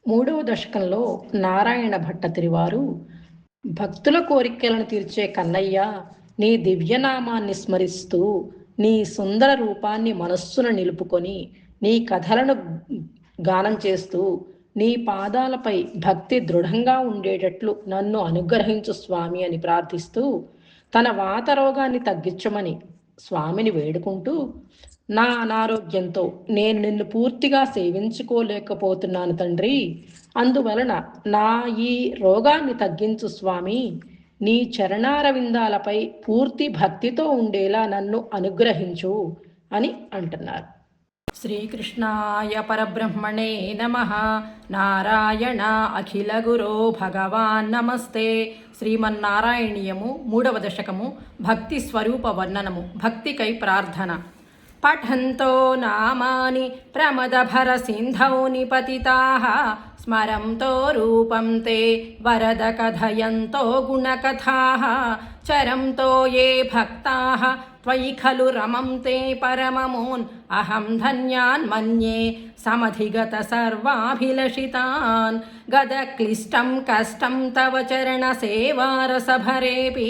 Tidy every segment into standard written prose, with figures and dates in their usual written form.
మూడవ దశకంలో నారాయణ భట్టతిరి వారు భక్తుల కోరికలను తీర్చే కన్నయ్య, నీ దివ్యనామాన్ని స్మరిస్తూ నీ సుందర రూపాన్ని మనస్సును నిలుపుకొని నీ కథలను గానం చేస్తూ నీ పాదాలపై భక్తి దృఢంగా ఉండేటట్లు నన్ను అనుగ్రహించు స్వామి అని ప్రార్థిస్తూ తన వాత రోగాన్ని తగ్గించమని స్వామిని వేడుకుంటూ, నా అనారోగ్యంతో నేను నిన్ను పూర్తిగా సేవించుకోలేకపోతున్నాను తండ్రి, అందువలన నా ఈ రోగాన్ని తగ్గించు స్వామి, నీ చరణారవిందాలపై పూర్తి భక్తితో ఉండేలా నన్ను అనుగ్రహించు అని అంటున్నారు. శ్రీకృష్ణాయ పరబ్రహ్మణే నమః. నారాయణ అఖిల గురో భగవాన్ నమస్తే. శ్రీమన్నారాయణీయము 3వ దశకము భక్తి స్వరూప వర్ణనము. భక్తికై ప్రార్థన. పఠంతో నామాని ప్రమదభర సింధౌ నిపతితాః స్మరంతో రూపం తే వరద కథయంతో గుణకథాః చరంతో ఏ భక్తాః త్వయి ఖలు రమంతే పరమమూన్ అహం ధన్యాన్ మన్యే సమధిగత సర్వాభిలషితాన్ గదక్లిష్టం కష్టం తవ చరణ సేవారసభరేపి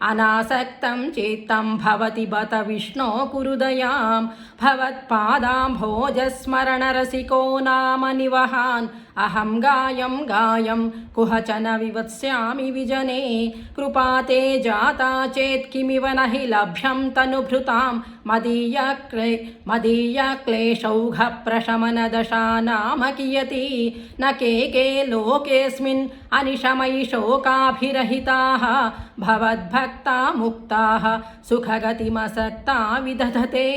అనాసక్తం చిత్తం భవతి బత విష్ణో కురుదయాం భవత్పాదాంభోజస్మరణ రసికో నామ నివహాన్ అహం గాయం గాయం కుహచన వివత్స్యామి విజనే కృపాతే జాతా చేత్ కిమివ నహి లభ్యం తనుభృతాం మదీయ క్లేశౌఘ ప్రశమన దశా నామ కియతి న కేకే లోకేస్మిన్ అనిశమయి శోకాభిరహితాః భవద్భక్తా ముక్తాః సుఖగతిమసక్తా విదధతే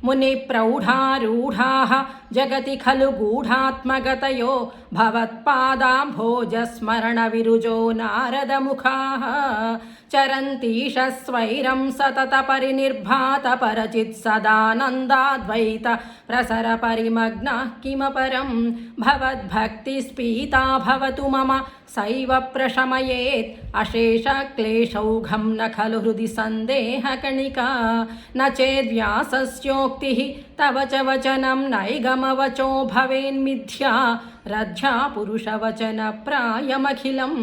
ముని ప్రౌఢారూఢాః జగతి ఖలు గూఢాత్మగతయో భవత్పాదాంభోజస్మరణ విరుజో నారదముఖాః చరంతీష స్వైరం సతత పరినిర్భాత పరచిత్ సదానందాద్వైత ప్రసర పరిమగ్న కిమపరం భవద్భక్తి స్పీతా భవతు మమ సైవ ప్రశమయేత్ అశేష క్లేశౌఘం న ఖలు హృది సందేహకణికా న చేద్వ్యాసస్యోక్తి తవ చ వచనం నైగమవచో భవేన్మిథ్యా రథ్యా పురుషవచన ప్రాయమఖిలం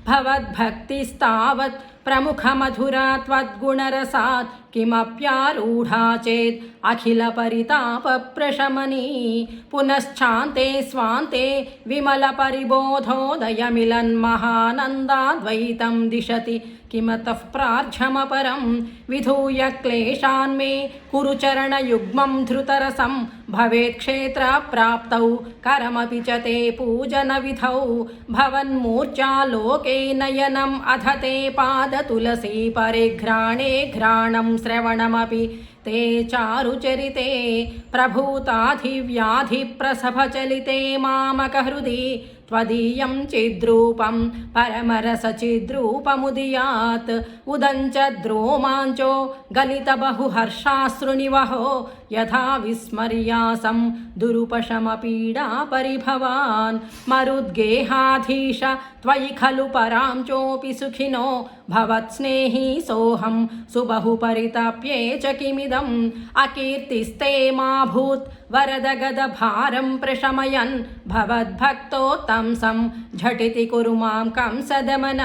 భవద్భక్తిస్తావత్ ప్రముఖమధురా త్వద్గుణరసాత్ కిమప్యారూఢా చేద్ అఖిల పరితాప ప్రశమనీ పునశ్చాంతే స్వాంతే విమల పరిబోధోదయమిలన్ మహానందాద్వైతం దిశతి కిమతః ప్రార్థ్యమపరం విధూయ క్లేశాన్మే కురు చరణయుగ్మం ధృతరసం భవేత్ క్షేత్ర ప్రాప్తౌ కరమపి చ తే పూజన విధౌ భవన్మూర్ఛా లోకే నయనం అధతే పాద తులసీ పరిఘ్రాణే ఘ్రాణం శ్రవణమపి తే చారుచరితే ప్రభూతాధివ్యాధి ప్రసభచలితే మామక హృది త్వదీయం చిద్రూపం పరమరసచిద్రూపముదియాత్ ఉదంచద్రోమాంచో గలిత బహుహర్షాశ్రునివహో యథా విస్మర్యాసం దురుపశమపీడా పరిభవాన్ మరుద్గేహాధీశ త్వయి ఖలు పరాం చోపి సుఖినో భవత్స్నేహీ సోహం సుబహు పరితాప్యే చ కిమిదం అకీర్తిస్తే మా భూత్ వరద గద భారం ప్రశమయన్ భవద్భక్తోత్తంసం ఝటితి కురు మాం కంసదమన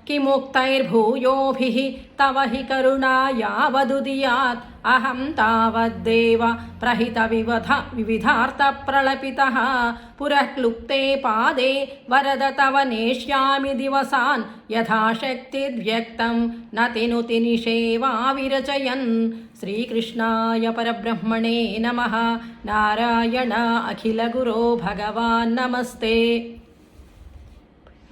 కిముక్తైర్భూయోభిః తవ హి కరుణా యావదుదియాత్ అహం తావద్దేవ ప్రహిత వివిధార్థ ప్రళపితః పురః క్లుప్తే పాదే వరద తవ నేష్యామి దివసాన్ యథాశక్తిద్వ్యక్తం నతినుతి నిషేవా విరచయన్. శ్రీకృష్ణాయ పరబ్రహ్మణే నమః. నారాయణ అఖిల గురో భగవాన్ నమస్తే.